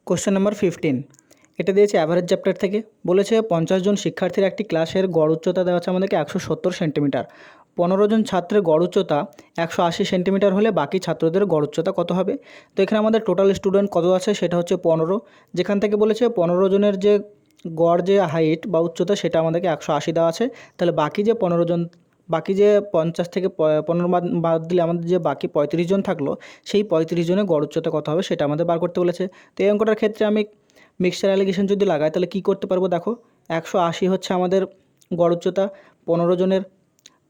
Question number 15 এটা দিয়েছে average chapter থেকে। বলেছে 50 জন শিক্ষার্থীর একটি ক্লাসের গড় উচ্চতা দেওয়া আছে আমাদেরকে 170 সেন্টিমিটার। 15 জন ছাত্রের গড় উচ্চতা 180 সেন্টিমিটার হলে বাকি ছাত্রদের গড় উচ্চতা কত হবে? তো এখানে আমাদের টোটাল স্টুডেন্ট কত আছে সেটা হচ্ছে 15। যেখান থেকে বলেছে 15 জনের যে গড় যে হাইট বা উচ্চতা সেটা আমাদেরকে 180 দেওয়া আছে। তাহলে বাকি যে 15 জন, বাকি যে 50 থেকে 15 বাদ দিলে আমাদের যে বাকি 35 জন থাকলো, সেই 35 জনের গড় উচ্চতা কত হবে সেটা আমাদের বার করতে বলেছে। তো এই অঙ্কটার ক্ষেত্রে আমি মিক্সচার অ্যালিগেশন যদি লাগাই তাহলে কী করতে পারবো? দেখো, 180 হচ্ছে আমাদের গড় উচ্চতা 15 জনের,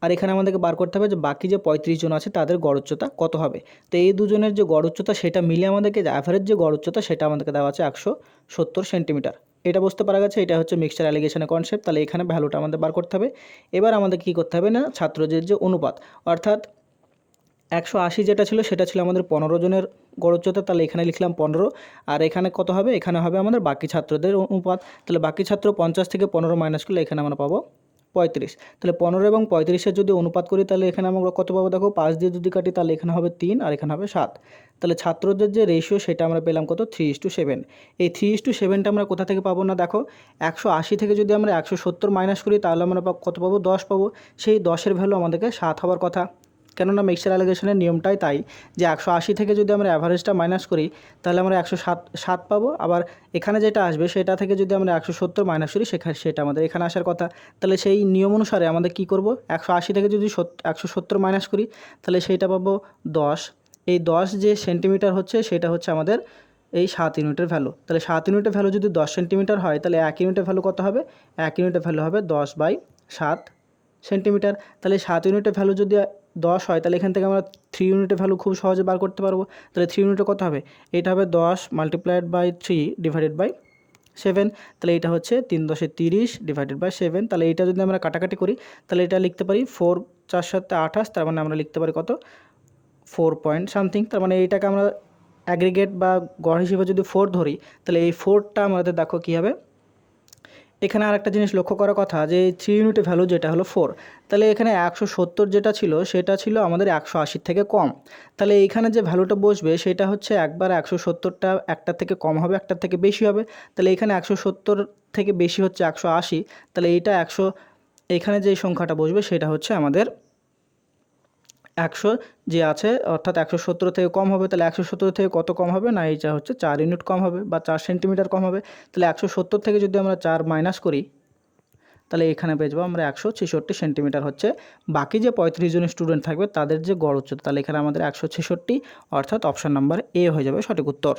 আর এখানে আমাদেরকে বার করতে হবে যে বাকি যে 35 জন আছে তাদের গড় উচ্চতা কত হবে। তো এই দুজনের যে গড় উচ্চতা সেটা মিলে আমাদেরকে যে অ্যাভারেজ যে গড় উচ্চতা সেটা আমাদেরকে দেওয়া আছে 170 সেন্টিমিটার। এটা বুঝতে পারা গেছে, এটা হচ্ছে মিক্সচার অ্যালিগেশনের কনসেপ্ট। তাহলে এখানে ভ্যালুটা আমাদের বার করতে হবে। এবার আমাদের কী করতে হবে না, ছাত্রদের যে অনুপাত, অর্থাৎ 180 যেটা ছিল সেটা ছিল আমাদের 15 জনের গড় উচ্চতা, তাহলে এখানে লিখলাম 15। আর এখানে কত হবে? এখানে হবে আমাদের বাকি ছাত্রদের অনুপাত। তাহলে বাকি ছাত্র 50 থেকে 15 মাইনাস করলে এখানে আমরা পাবো 35। তাহলে 15 এবং 35-এর যদি অনুপাত করি তাহলে এখানে আমরা কত পাবো? দেখো, 5 দিয়ে যদি কাটি তাহলে এখানে হবে 3 আর এখানে হবে 7। তাহলে ছাত্রদের যে রেশিও সেটা আমরা পেলাম কত? 3:7। এই 3:7টা আমরা কোথা থেকে পাবো? না দেখো, 180 থেকে যদি আমরা 170 মাইনাস করি তাহলে আমরা কত পাবো? 10 পাবো। সেই 10-এর ভ্যালু আমাদেরকে 7 হওয়ার কথা। কেননা মিক্সচার অ্যালিগেশনের নিয়মটাই তাই যে 180 থেকে যদি আমরা অ্যাভারেজটা মাইনাস করি তাহলে আমরা 107 পাবো। আবার এখানে যেটা আসবে সেটা থেকে যদি আমরা 170 মাইনাস করি সেটা আমাদের এখানে আসার কথা। তাহলে সেই নিয়ম অনুসারে আমাদের কী করব? 180 থেকে যদি 170 মাইনাস করি তাহলে সেইটা পাবো 10। এই 10 যে সেন্টিমিটার হচ্ছে সেটা হচ্ছে আমাদের এই 7 ইউনিটের ভ্যালু। তাহলে 7 ইউনিটের ভ্যালু যদি 10 সেন্টিমিটার হয় তাহলে 1 ইউনিটের ভ্যালু কত হবে? 1 ইউনিটের ভ্যালু হবে 10/7 সেন্টিমিটার। তাহলে 7 ইউনিটের ভ্যালু যদি 10 হয় তাহলে এখান থেকে আমরা 3 ইউনিটের ভ্যালু খুব সহজে বার করতে পারবো। তাহলে 3 ইউনিটে কত হবে? এটা হবে 10 মাল্টিপ্লাইড বাই 3 ডিভাইডেড বাই 7। তাহলে এটা হচ্ছে 3 × 10 = 30 ডিভাইডেড বাই 7। তাহলে এটা যদি আমরা কাটাকাটি করি তাহলে এটা লিখতে পারি 4 4 7 28। তার মানে আমরা লিখতে পারি কত? 4 পয়েন্ট সামথিং। তার মানে এইটাকে আমরা অ্যাগ্রিগেট বা গড় হিসেবে যদি 4 ধরি তাহলে এই 4টা আমাদের দেখো কী হবে। এখানে আরেকটা জিনিস লক্ষ্য করার কথা যে 3 ইউনিটের ভ্যালু যেটা হলো 4, তাহলে এখানে 170 যেটা ছিল সেটা ছিল আমাদের 180 থেকে কম। তাহলে এইখানে যে ভ্যালুটা বসবে সেটা হচ্ছে একবার 170টা একটার থেকে কম হবে, একটার থেকে বেশি হবে। তাহলে এখানে 170 থেকে বেশি হচ্ছে 180। তাহলে এইটা 100, এখানে যে সংখ্যাটা বসবে সেটা হচ্ছে আমাদের 100 যে আছে, অর্থাৎ 170 থেকে কম হবে। তাহলে 170 থেকে কত কম হবে? না, এইটা হচ্ছে 4 ইউনিট কম হবে বা 4 সেন্টিমিটার কম হবে। তাহলে 170 থেকে যদি আমরা 4 মাইনাস করি তাহলে এখানে পেয়ে যাবো আমরা 166 সেন্টিমিটার হচ্ছে বাকি যে 35 জন স্টুডেন্ট থাকবে তাদের যে গড় উচ্চতা। তাহলে এখানে আমাদের 166, অর্থাৎ অপশান নাম্বার এ হয়ে যাবে সঠিক উত্তর।